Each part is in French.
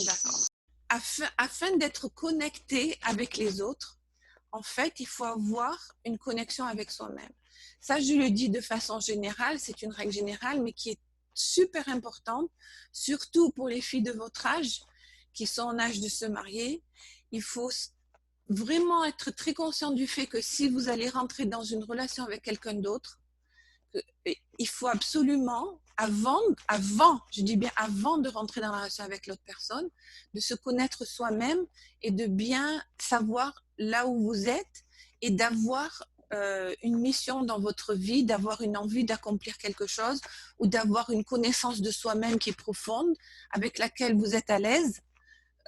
D'accord. Afin d'être connecté avec les autres, en fait, il faut avoir une connexion avec soi-même. Ça, je le dis de façon générale, c'est une règle générale, mais qui est super importante, surtout pour les filles de votre âge, qui sont en âge de se marier. Il faut vraiment être très conscient du fait que si vous allez rentrer dans une relation avec quelqu'un d'autre, il faut absolument, je dis bien avant de rentrer dans la relation avec l'autre personne, de se connaître soi-même et de bien savoir là où vous êtes et d'avoir une mission dans votre vie, d'avoir une envie d'accomplir quelque chose ou d'avoir une connaissance de soi-même qui est profonde, avec laquelle vous êtes à l'aise.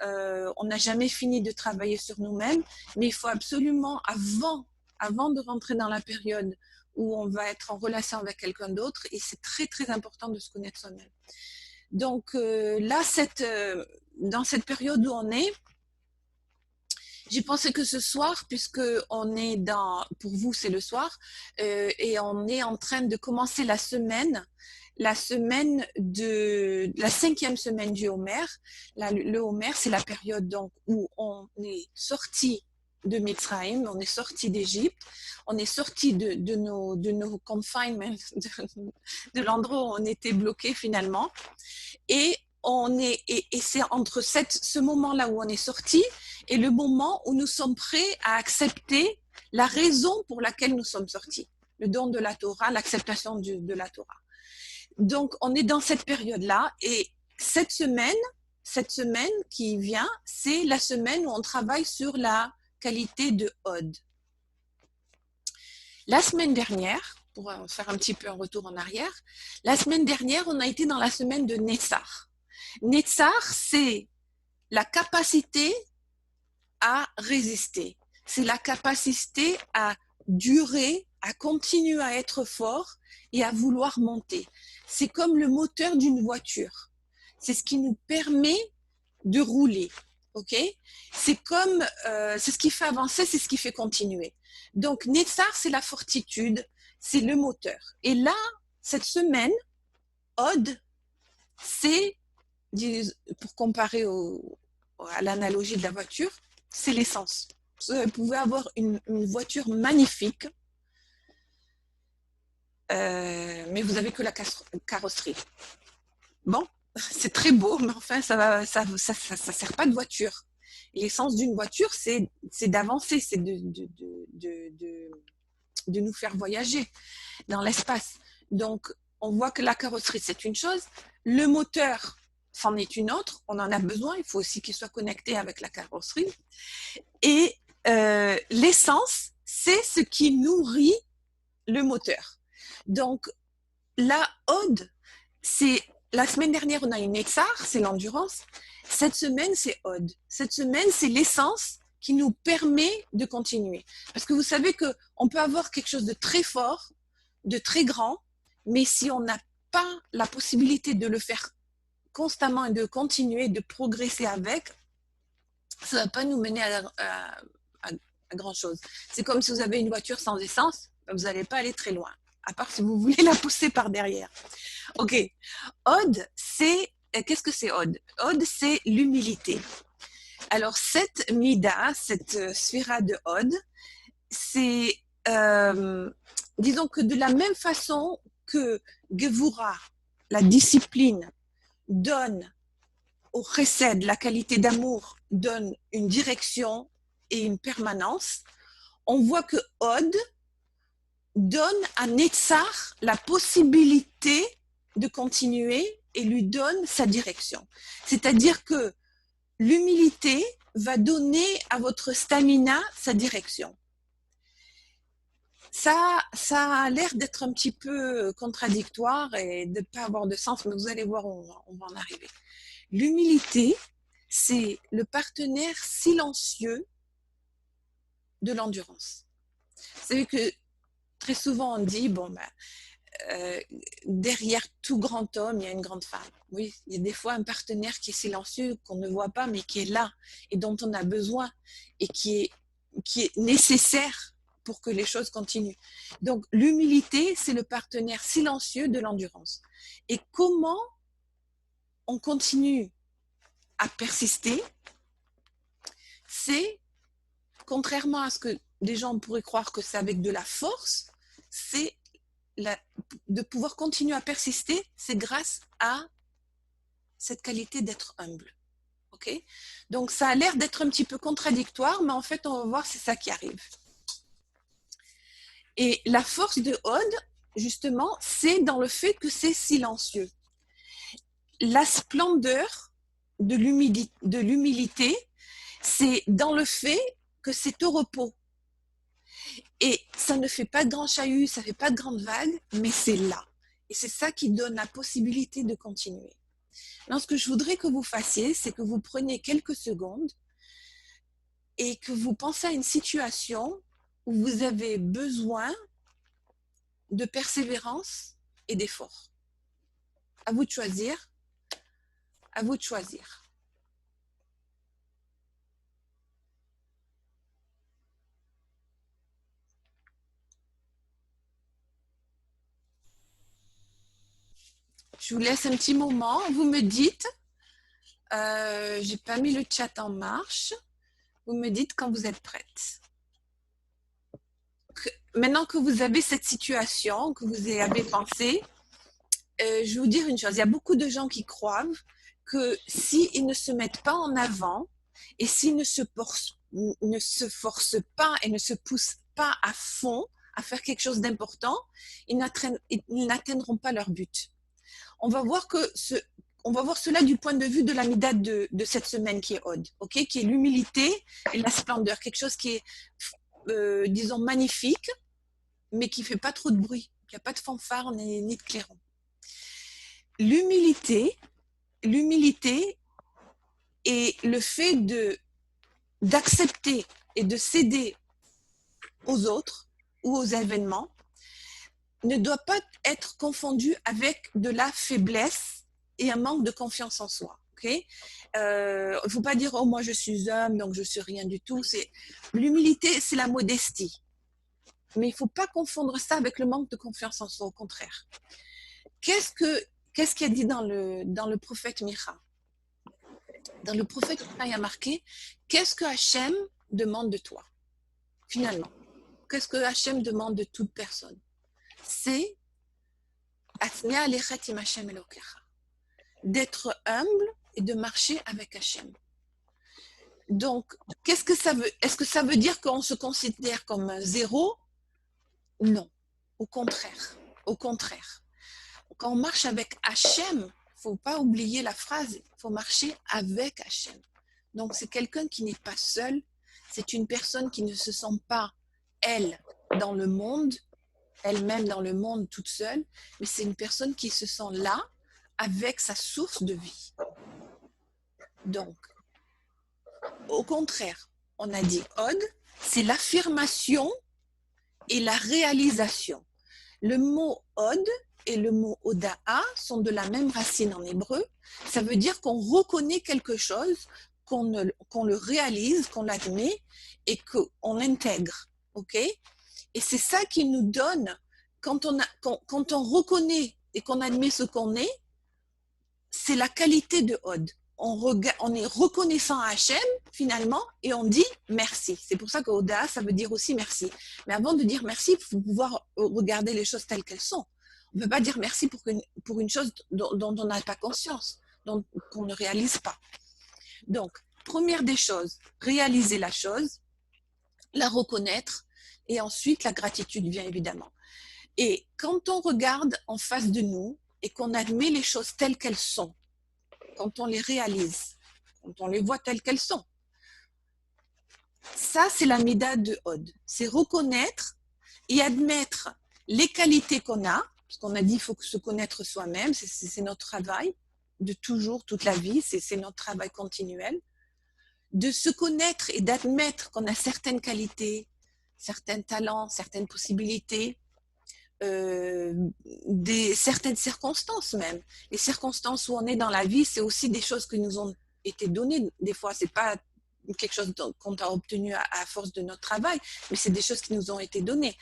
On n'a jamais fini de travailler sur nous-mêmes, mais il faut absolument, avant de rentrer dans la période où on va être en relation avec quelqu'un d'autre, et c'est très très important de se connaître soi-même. Donc là, dans cette période où on est, j'ai pensé que ce soir, puisque on est pour vous c'est le soir, et on est en train de commencer la semaine la 5e semaine du Homer. Le Homer, c'est la période donc où on est sorti de Mitzrayim, on est sorti d'Égypte, on est sorti de nos confinements, de l'endroit où on était bloqué finalement, et c'est entre ce moment-là où on est sorti et le moment où nous sommes prêts à accepter la raison pour laquelle nous sommes sortis, le don de la Torah, l'acceptation de la Torah. Donc, on est dans cette période-là et cette semaine qui vient, c'est la semaine où on travaille sur la qualité de Od. La semaine dernière, pour faire un petit peu un retour en arrière, la semaine dernière, on a été dans la semaine de Netzach. Netzach, c'est la capacité à résister. C'est la capacité à durer, à continuer à être fort et à vouloir monter. C'est comme le moteur d'une voiture. C'est ce qui nous permet de rouler. Ok ? C'est ce qui fait avancer, c'est ce qui fait continuer. Donc, Netzach, c'est la fortitude, c'est le moteur. Et là, cette semaine, Od, c'est, pour comparer à l'analogie de la voiture, c'est l'essence. Vous pouvez avoir une voiture magnifique, mais vous n'avez que la carrosserie. Bon, c'est très beau, mais enfin, ça sert pas de voiture. L'essence d'une voiture, c'est d'avancer, c'est de nous faire voyager dans l'espace. Donc, on voit que la carrosserie, c'est une chose. Le moteur, c'en est une autre. On en a besoin. Il faut aussi qu'il soit connecté avec la carrosserie. Et l'essence, c'est ce qui nourrit le moteur. Donc, la Ode, c'est la semaine dernière, on a une Netzach, c'est l'endurance. Cette semaine, c'est Ode. Cette semaine, c'est l'essence qui nous permet de continuer. Parce que vous savez qu'on peut avoir quelque chose de très fort, de très grand, mais si on n'a pas la possibilité de le faire constamment et de continuer, de progresser avec, ça ne va pas nous mener à grand chose. C'est comme si vous avez une voiture sans essence, vous n'allez pas aller très loin, à part si vous voulez la pousser par derrière. Ok. Od, qu'est-ce que c'est Od ? Od, c'est l'humilité. Alors, cette Mida, cette sphira de Od, c'est, disons que de la même façon que Gevura, la discipline, donne au chesed, la qualité d'amour, donne une direction et une permanence, on voit que Od donne à Netzach la possibilité de continuer et lui donne sa direction. C'est-à-dire que l'humilité va donner à votre stamina sa direction. Ça a l'air d'être un petit peu contradictoire et de ne pas avoir de sens, mais vous allez voir, on va en arriver. L'humilité, c'est le partenaire silencieux de l'endurance. Vous savez que très souvent on dit, derrière tout grand homme, il y a une grande femme. Oui, il y a des fois un partenaire qui est silencieux, qu'on ne voit pas, mais qui est là et dont on a besoin et qui est nécessaire pour que les choses continuent. Donc, l'humilité, c'est le partenaire silencieux de l'endurance. Et comment on continue à persister, c'est, contrairement à ce que des gens pourraient croire que c'est avec de la force, c'est de pouvoir continuer à persister, c'est grâce à cette qualité d'être humble. Okay? Donc ça a l'air d'être un petit peu contradictoire, mais en fait, on va voir, c'est ça qui arrive. Et la force de Od, justement, c'est dans le fait que c'est silencieux. La splendeur de l'humilité, c'est dans le fait que c'est au repos. Et ça ne fait pas de grand chahut, ça ne fait pas de grandes vagues, mais c'est là. Et c'est ça qui donne la possibilité de continuer. Alors, ce que je voudrais que vous fassiez, c'est que vous preniez quelques secondes et que vous pensez à une situation où vous avez besoin de persévérance et d'effort. À vous de choisir. À vous de choisir. Je vous laisse un petit moment. Vous me dites, j'ai pas mis le chat en marche. Vous me dites quand vous êtes prête. Maintenant que vous avez cette situation, que vous y avez pensé, je vais vous dire une chose. Il y a beaucoup de gens qui croient que s'ils ne se mettent pas en avant et s'ils ne se forcent pas et ne se poussent pas à fond à faire quelque chose d'important, ils n'atteindront pas leur but. On va voir cela du point de vue de la mida de cette semaine qui est Od, okay, qui est l'humilité et la splendeur, quelque chose qui est, disons, magnifique, mais qui ne fait pas trop de bruit, qui n'a pas de fanfare ni de clairon. L'humilité et le fait d'accepter et de céder aux autres ou aux événements ne doit pas être confondu avec de la faiblesse et un manque de confiance en soi. Okay? Il ne faut pas dire « Oh, moi, je suis homme, donc je ne suis rien du tout ». L'humilité, c'est la modestie. Mais il ne faut pas confondre ça avec le manque de confiance en soi, au contraire. Qu'est-ce qu'il y a dit dans le prophète Micha? Dans le prophète Micha, il y a marqué « Qu'est-ce que Hachem demande de toi ?» Finalement, qu'est-ce que Hachem demande de toute personne? C'est d'être humble et de marcher avec Hachem. Donc, qu'est-ce que ça veut? Est-ce que ça veut dire qu'on se considère comme un zéro? Non, au contraire. Au contraire. Quand on marche avec Hachem, il ne faut pas oublier la phrase, il faut marcher avec Hachem. Donc, c'est quelqu'un qui n'est pas seul, c'est une personne qui ne se sent pas, elle, dans le monde, elle-même dans le monde toute seule, mais c'est une personne qui se sent là avec sa source de vie. Donc, au contraire, on a dit Od, c'est l'affirmation et la réalisation. Le mot Od et le mot Oda'a sont de la même racine en hébreu. Ça veut dire qu'on reconnaît quelque chose, qu'on le réalise, qu'on l'admet et qu'on l'intègre. Okay? Et c'est ça qui nous donne, quand on reconnaît et qu'on admet ce qu'on est, c'est la qualité de Od. On est reconnaissant à Hachem, finalement, et on dit merci. C'est pour ça que Oda, ça veut dire aussi merci. Mais avant de dire merci, il faut pouvoir regarder les choses telles qu'elles sont. On ne peut pas dire merci pour une chose dont on n'a pas conscience, qu'on ne réalise pas. Donc, première des choses, réaliser la chose, la reconnaître, et ensuite la gratitude vient évidemment. Et quand on regarde en face de nous et qu'on admet les choses telles qu'elles sont, quand on les réalise, quand on les voit telles qu'elles sont, ça c'est la mida de Od. C'est reconnaître et admettre les qualités qu'on a, parce qu'on a dit qu'il faut se connaître soi-même, c'est notre travail de toujours, toute la vie, c'est notre travail continuel, de se connaître et d'admettre qu'on a certaines qualités, certains talents, certaines possibilités, certaines circonstances même. Les circonstances où on est dans la vie, c'est aussi des choses qui nous ont été données. Des fois, c'est pas quelque chose qu'on a obtenu à force de notre travail, mais c'est des choses qui nous ont été données.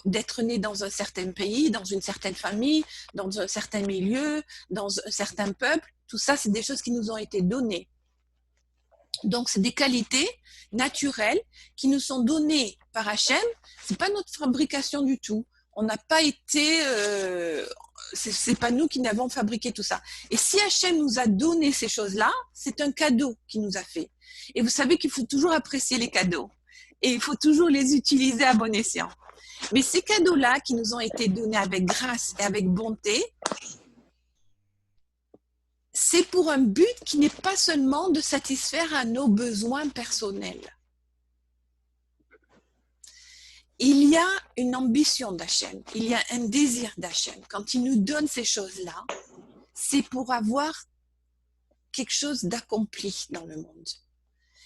D'être né dans un certain pays, dans une certaine famille, dans un certain milieu, dans un certain peuple, tout ça, c'est des choses qui nous ont été données. Donc, c'est des qualités naturelles qui nous sont données par Hachem. C'est pas notre fabrication du tout. On n'a pas été, c'est pas nous qui n'avons fabriqué tout ça. Et si Hachem nous a donné ces choses-là, c'est un cadeau qu'il nous a fait. Et vous savez qu'il faut toujours apprécier les cadeaux. Et il faut toujours les utiliser à bon escient. Mais ces cadeaux-là qui nous ont été donnés avec grâce et avec bonté, c'est pour un but qui n'est pas seulement de satisfaire à nos besoins personnels. Il y a une ambition d'Hachem, il y a un désir d'Hachem. Quand il nous donne ces choses-là, c'est pour avoir quelque chose d'accompli dans le monde.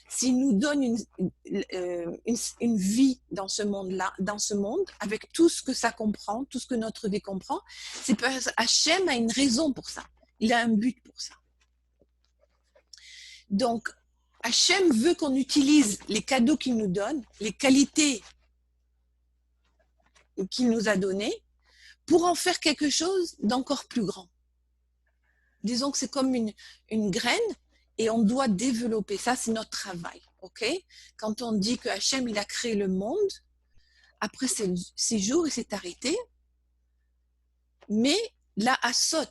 S'il nous donne une vie dans ce monde-là, dans ce monde, avec tout ce que ça comprend, tout ce que notre vie comprend, c'est parce qu'Hachem a une raison pour ça. Il a un but pour ça. Donc, Hachem veut qu'on utilise les cadeaux qu'il nous donne, les qualités qu'il nous a données, pour en faire quelque chose d'encore plus grand. Disons que c'est comme une graine et on doit développer. Ça, c'est notre travail. Okay? Quand on dit que Hachem, il a créé le monde, après 6 jours, il s'est arrêté. Mais la Hassot,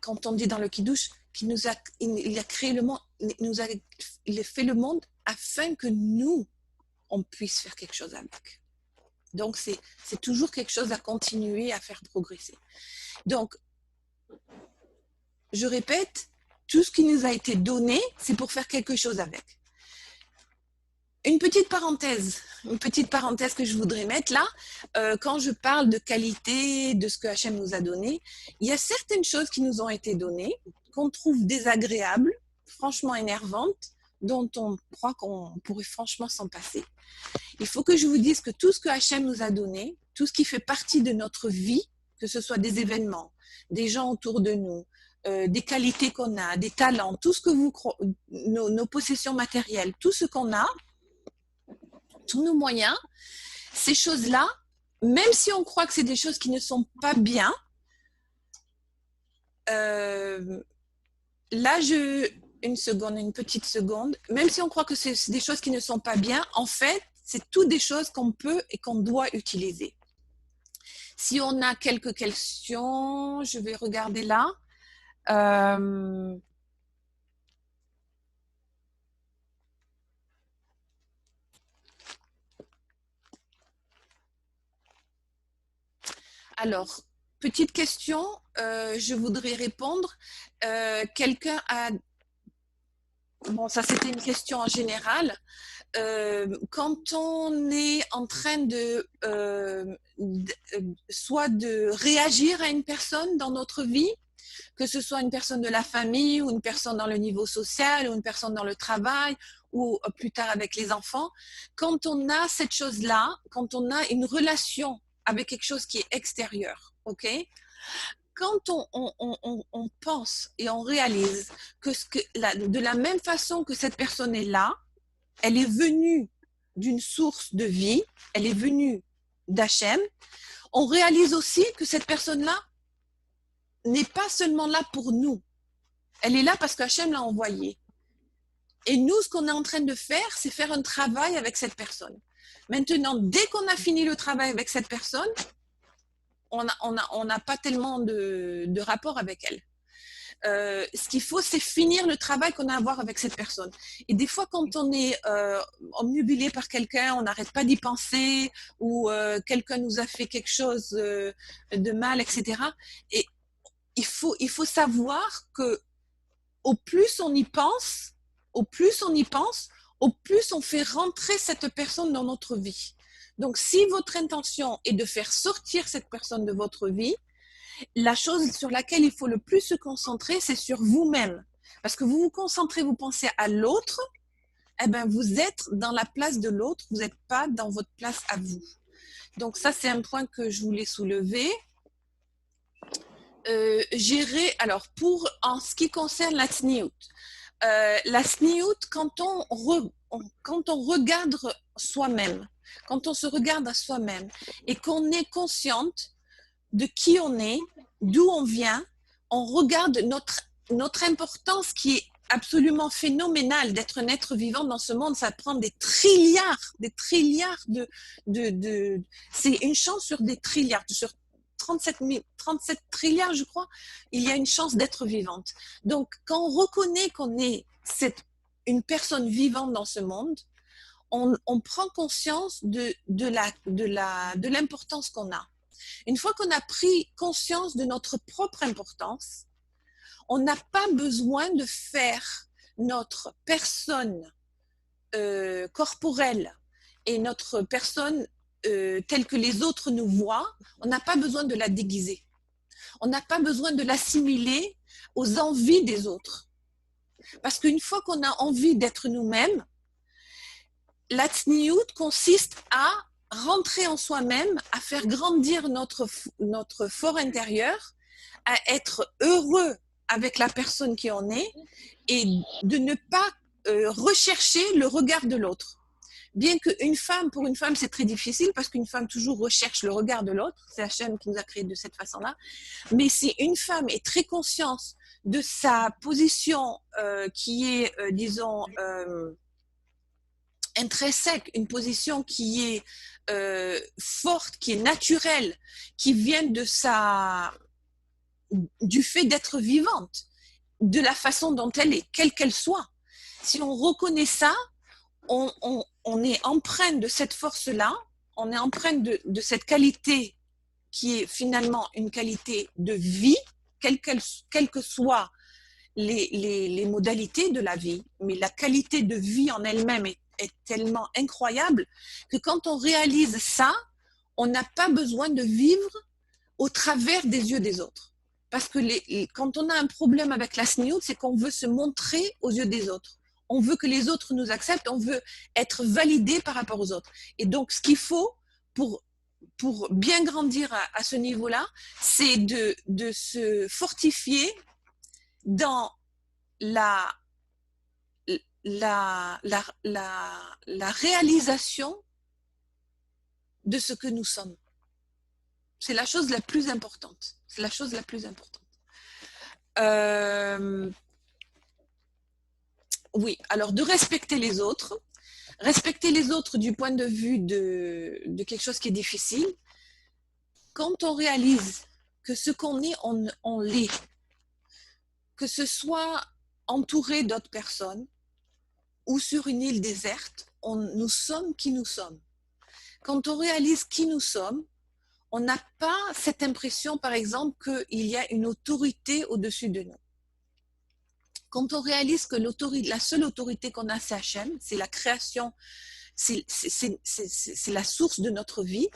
quand on dit dans le Kiddush, il a créé le monde, il a fait le monde afin que nous, on puisse faire quelque chose avec. Donc, c'est toujours quelque chose à continuer à faire progresser. Donc, je répète, tout ce qui nous a été donné, c'est pour faire quelque chose avec. Une petite parenthèse que je voudrais mettre là, quand je parle de qualité, de ce que Hachem nous a donné, il y a certaines choses qui nous ont été données, qu'on trouve désagréables, franchement énervantes, dont on croit qu'on pourrait franchement s'en passer. Il faut que je vous dise que tout ce que Hachem nous a donné, tout ce qui fait partie de notre vie, que ce soit des événements, des gens autour de nous, des qualités qu'on a, des talents, tout ce que nos possessions matérielles, tout ce qu'on a, tous nos moyens, ces choses-là, même si on croit que c'est des choses qui ne sont pas bien, une petite seconde, même si on croit que c'est des choses qui ne sont pas bien, en fait, c'est toutes des choses qu'on peut et qu'on doit utiliser. Si on a quelques questions, je vais regarder là. Alors, petite question, je voudrais répondre. Quelqu'un a... Bon, ça c'était une question en général. Quand on est en train soit de réagir à une personne dans notre vie, que ce soit une personne de la famille ou une personne dans le niveau social ou une personne dans le travail ou plus tard avec les enfants, quand on a cette chose-là, quand on a une relation avec quelque chose qui est extérieur, ok? Quand on pense et on réalise que de la même façon que cette personne est là, elle est venue d'une source de vie, elle est venue d'Hachem, on réalise aussi que cette personne-là n'est pas seulement là pour nous. Elle est là parce qu'Hachem l'a envoyée. Et nous, ce qu'on est en train de faire, c'est faire un travail avec cette personne. Maintenant, dès qu'on a fini le travail avec cette personne, on n'a pas tellement de rapport avec elle. Ce qu'il faut, c'est finir le travail qu'on a à voir avec cette personne. Et des fois, quand on est omnubilé par quelqu'un, on n'arrête pas d'y penser, ou quelqu'un nous a fait quelque chose de mal, etc. Et il faut savoir que au plus on y pense, au plus on fait rentrer cette personne dans notre vie. Donc, si votre intention est de faire sortir cette personne de votre vie, la chose sur laquelle il faut le plus se concentrer, c'est sur vous-même. Parce que vous vous concentrez, vous pensez à l'autre, eh ben vous êtes dans la place de l'autre, vous n'êtes pas dans votre place à vous. Donc ça, c'est un point que je voulais soulever. Alors, en ce qui concerne la tsniout, la tsniout, quand on regarde soi-même, quand on se regarde à soi-même et qu'on est consciente de qui on est, d'où on vient, on regarde notre importance qui est absolument phénoménal d'être un être vivant dans ce monde. Ça prend des trilliards c'est une chance sur des trilliards, sur 37 trilliards, je crois, il y a une chance d'être vivante. Donc, quand on reconnaît qu'on est une personne vivante dans ce monde, on prend conscience de l'importance qu'on a. Une fois qu'on a pris conscience de notre propre importance, on n'a pas besoin de faire notre personne corporelle et notre personne telle que les autres nous voient, on n'a pas besoin de la déguiser. On n'a pas besoin de l'assimiler aux envies des autres. Parce qu'une fois qu'on a envie d'être nous-mêmes, la tsniout consiste à rentrer en soi-même, à faire grandir notre fort intérieur, à être heureux avec la personne qui on est et de ne pas rechercher le regard de l'autre. Bien qu'une femme, pour une femme, c'est très difficile parce qu'une femme toujours recherche le regard de l'autre. C'est Hachem qui nous a créés de cette façon-là. Mais si une femme est très consciente de sa position qui est, disons, intrinsèque, une position qui est forte, qui est naturelle, qui vient du fait d'être vivante, de la façon dont elle est, quelle qu'elle soit. Si on reconnaît ça, on est empreint de cette force-là, on est empreint de cette qualité qui est finalement une qualité de vie, quelles que soient les modalités de la vie, mais la qualité de vie en elle-même est tellement incroyable que quand on réalise ça, on n'a pas besoin de vivre au travers des yeux des autres. Parce que quand on a un problème avec la sniout, c'est qu'on veut se montrer aux yeux des autres. On veut que les autres nous acceptent, on veut être validé par rapport aux autres. Et donc, ce qu'il faut pour bien grandir à ce niveau-là, c'est de se fortifier dans la réalisation de ce que nous sommes. C'est la chose la plus importante. C'est la chose la plus importante. Oui, alors de respecter les autres. Respecter les autres du point de vue de quelque chose qui est difficile. Quand on réalise que ce qu'on est, on l'est. Que ce soit entouré d'autres personnes ou sur une île déserte, nous sommes qui nous sommes. Quand on réalise qui nous sommes, on n'a pas cette impression, par exemple, qu'il y a une autorité au-dessus de nous. Quand on réalise que la seule autorité qu'on a, c'est Hachem, c'est la création, c'est la source de notre vie,